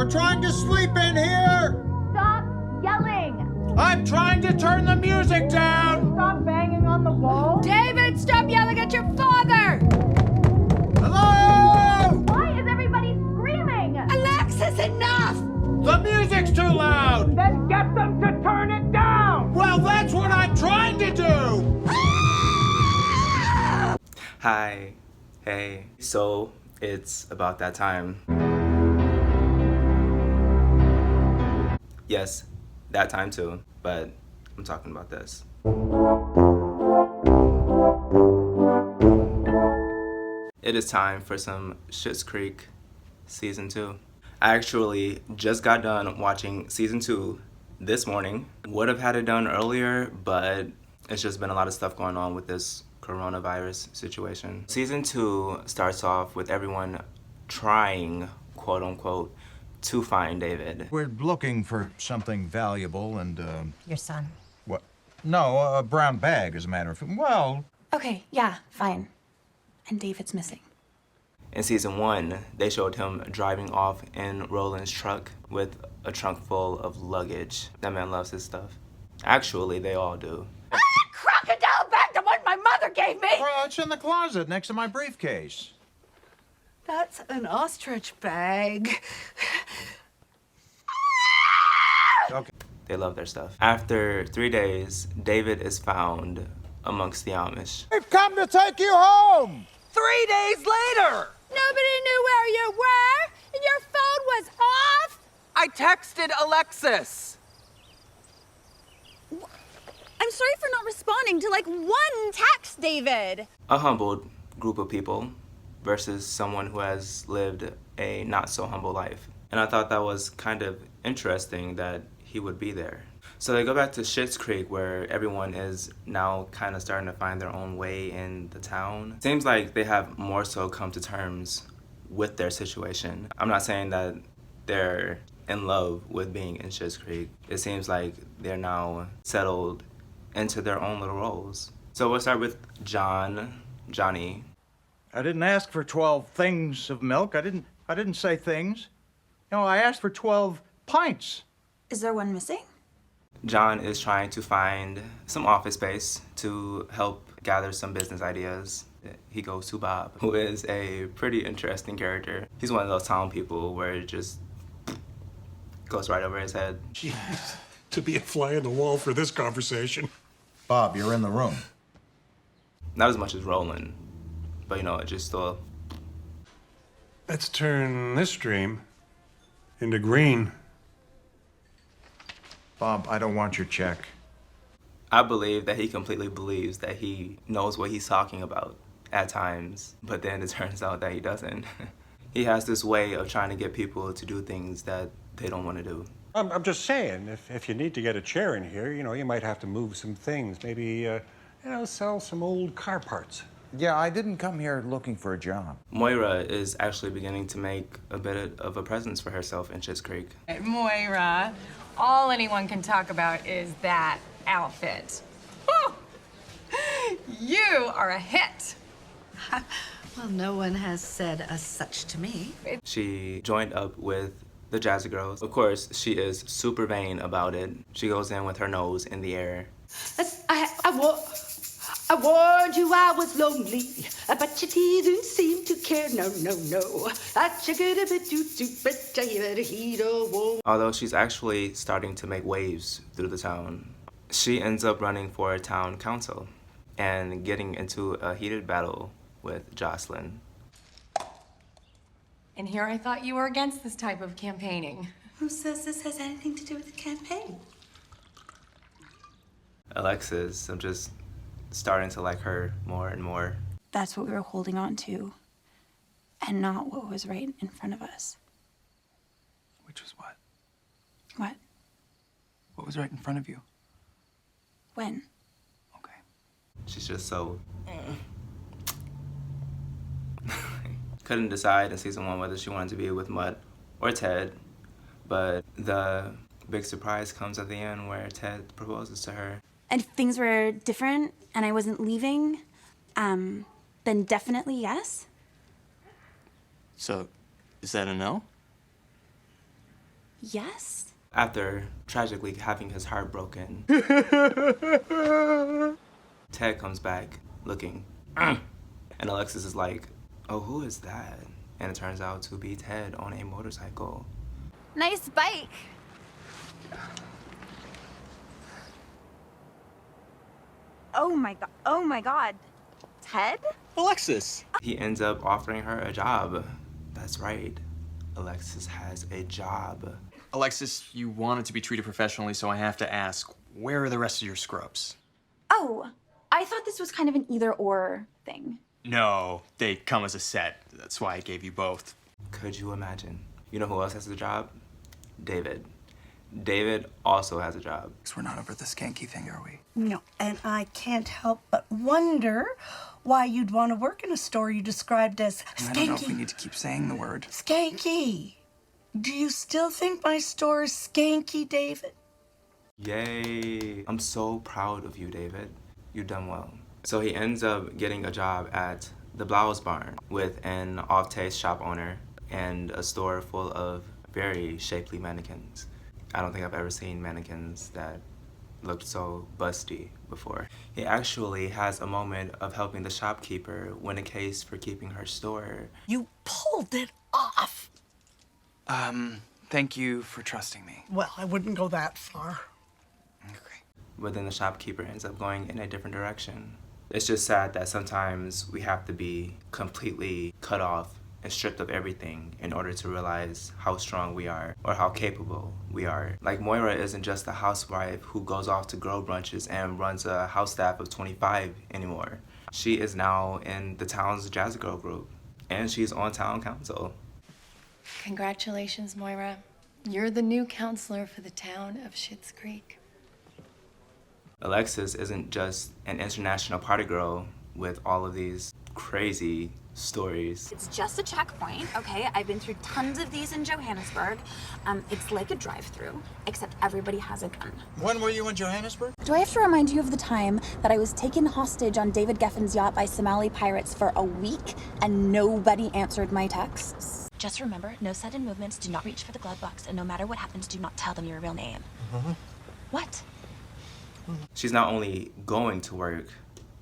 We're trying to sleep in here! Stop yelling! I'm trying to turn the music down! Stop banging on the wall! David, stop yelling at your father! Hello? Why is everybody screaming? Alexis, enough! The music's too loud! Then get them to turn it down! Well, that's what I'm trying to do! Hi. Hey. So, it's about that time. Yes, that time too, but I'm talking about this. It is time for some Schitt Creek Season 2. I actually just got done watching Season 2 this morning. Would have had it done earlier, but it's just been a lot of stuff going on with this coronavirus situation. Season 2 starts off with everyone trying, quote unquote, to find David. We're looking for something valuable and, Your son. what? No, a brown bag, as a matter of fact. Well, Okay, yeah, fine. And David's missing. In Season 1, they showed him driving off in Roland's truck with a trunk full of luggage. That man loves his stuff. Actually, they all do. Crocodile bag, the one my mother gave me! well, it's in the closet next to my briefcase. That's an ostrich bag. Okay. They love their stuff. After 3 days, David is found amongst the Amish. We've come to take you home! 3 days later! Nobody knew where you were, and your phone was off? I texted Alexis. I'm sorry for not responding to like one text, David. A humbled group of people versus someone who has lived a not so humble life. And I thought that was kind of interesting that he would be there. So they go back to Schitt Creek, where everyone is now kind of starting to find their own way in the town. Seems like they have more so come to terms with their situation. I'm not saying that they're in love with being in Schitt Creek. It seems like they're now settled into their own little roles. So we'll start with Johnny. I didn't ask for 12 things of milk. I didn't say things. No, I asked for 12 pints. Is there one missing? John is trying to find some office space to help gather some business ideas. He goes to Bob, who is a pretty interesting character. He's one of those town people where it just goes right over his head. Jeez, to be a fly on the wall for this conversation. Bob, you're in the room. Not as much as Roland, but you know, it just still. Let's turn this stream into green. Bob, I don't want your check. I believe that he completely believes that he knows what he's talking about at times, but then it turns out that he doesn't. He has this way of trying to get people to do things that they don't want to do. I'm just saying, if you need to get a chair in here, you know, you might have to move some things. Maybe, sell some old car parts. Yeah, I didn't come here looking for a job. Moira is actually beginning to make a bit of a presence for herself in Schitt Creek. Moira, all anyone can talk about is that outfit. Whew. You are a hit. Well, no one has said as such to me. She joined up with the Jazzy Girls. Of course, she is super vain about it. She goes in with her nose in the air. I warned you I was lonely, but you didn't seem to care. No. Although she's actually starting to make waves through the town. She ends up running for town council and getting into a heated battle with Jocelyn. And here I thought you were against this type of campaigning. Who says this has anything to do with the campaign? Alexis, I'm just starting to like her more and more. That's what we were holding on to, and not what was right in front of us. Which was what? What? What was right in front of you? When? Okay. She's just so... Couldn't decide in season 1 whether she wanted to be with Mutt or Ted, but the big surprise comes at the end where Ted proposes to her. And if things were different and I wasn't leaving, then definitely yes. So, is that a no? Yes? After tragically having his heart broken, Ted comes back looking, and Alexis is like, oh, who is that? And it turns out to be Ted on a motorcycle. Nice bike. Oh my god. Ted? Alexis! He ends up offering her a job. That's right. Alexis has a job. Alexis, you wanted to be treated professionally, so I have to ask, where are the rest of your scrubs? Oh, I thought this was kind of an either-or thing. No, they come as a set. That's why I gave you both. Could you imagine? You know who else has a job? David. David also has a job. Because we're not over the skanky thing, are we? No, and I can't help but wonder why you'd want to work in a store you described as skanky. I don't know if we need to keep saying the word. Skanky. Do you still think my store is skanky, David? Yay. I'm so proud of you, David. You've done well. So he ends up getting a job at the Blouse Barn with an off-taste shop owner and a store full of very shapely mannequins. I don't think I've ever seen mannequins that looked so busty before. He actually has a moment of helping the shopkeeper win a case for keeping her store. You pulled it off. Thank you for trusting me. Well, I wouldn't go that far. Okay. But then the shopkeeper ends up going in a different direction. It's just sad that sometimes we have to be completely cut off and stripped of everything in order to realize how strong we are or how capable we are. Like, Moira isn't just a housewife who goes off to girl brunches and runs a house staff of 25 anymore. She is now in the town's jazz girl group, and she's on town council. Congratulations, Moira. You're the new counselor for the town of Schitt's Creek. Alexis isn't just an international party girl with all of these crazy stories. It's just a checkpoint, okay? I've been through tons of these in Johannesburg. It's like a drive-through, except everybody has a gun. When were you in Johannesburg? Do I have to remind you of the time that I was taken hostage on David Geffen's yacht by Somali pirates for a week and nobody answered my texts? Just remember, no sudden movements, do not reach for the glove box, and no matter what happens, do not tell them your real name. What? She's not only going to work,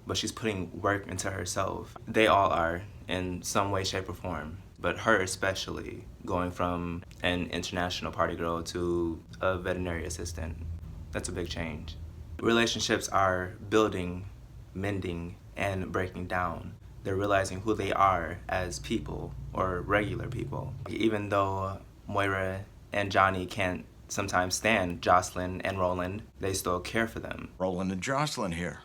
but she's putting work into herself. They all are in some way, shape, or form, but her especially, going from an international party girl to a veterinary assistant. That's a big change. Relationships are building, mending, and breaking down. They're realizing who they are as people, or regular people. Even though Moira and Johnny can't sometimes stand Jocelyn and Roland, they still care for them. Roland and Jocelyn here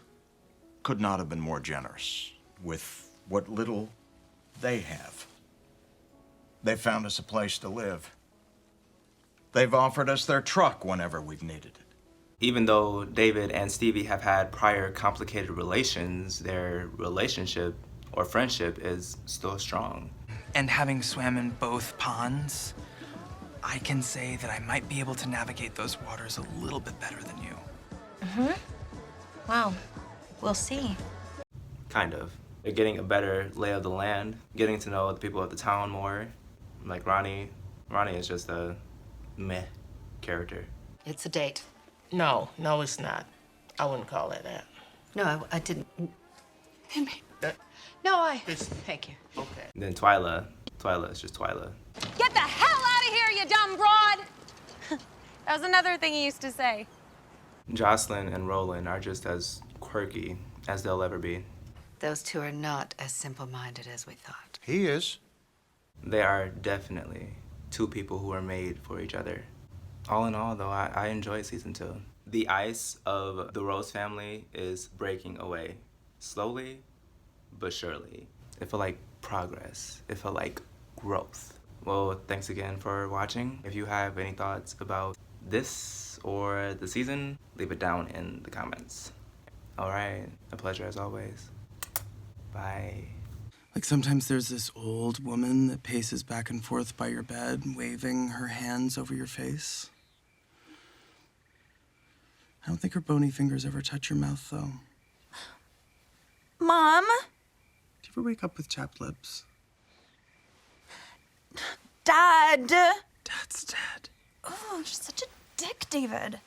could not have been more generous with what little they have. They found us a place to live. They've offered us their truck whenever we've needed it. Even though David and Stevie have had prior complicated relations, their relationship or friendship is still strong. And having swam in both ponds, I can say that I might be able to navigate those waters a little bit better than you. Wow. We'll see. Kind of. They're getting a better lay of the land, getting to know the people of the town more. Like Ronnie. Ronnie is just a meh character. It's a date. No, it's not. I wouldn't call it that. No, I didn't. Thank you. Okay. And then Twyla. Twyla is just Twyla. Get the hell out of here, you dumb broad! That was another thing he used to say. Jocelyn and Roland are just as quirky as they'll ever be. Those two are not as simple-minded as we thought. He is. They are definitely two people who are made for each other. All in all, though, I enjoyed season 2. The ice of the Rose family is breaking away. Slowly, but surely. It felt like progress. It felt like growth. Well, thanks again for watching. If you have any thoughts about this or the season, leave it down in the comments. All right, a pleasure as always. Bye. Like sometimes there's this old woman that paces back and forth by your bed, waving her hands over your face. I don't think her bony fingers ever touch your mouth, though. Mom? Do you ever wake up with chapped lips? Dad? Dad's dead. Ugh. Oh, you're such a dick, David.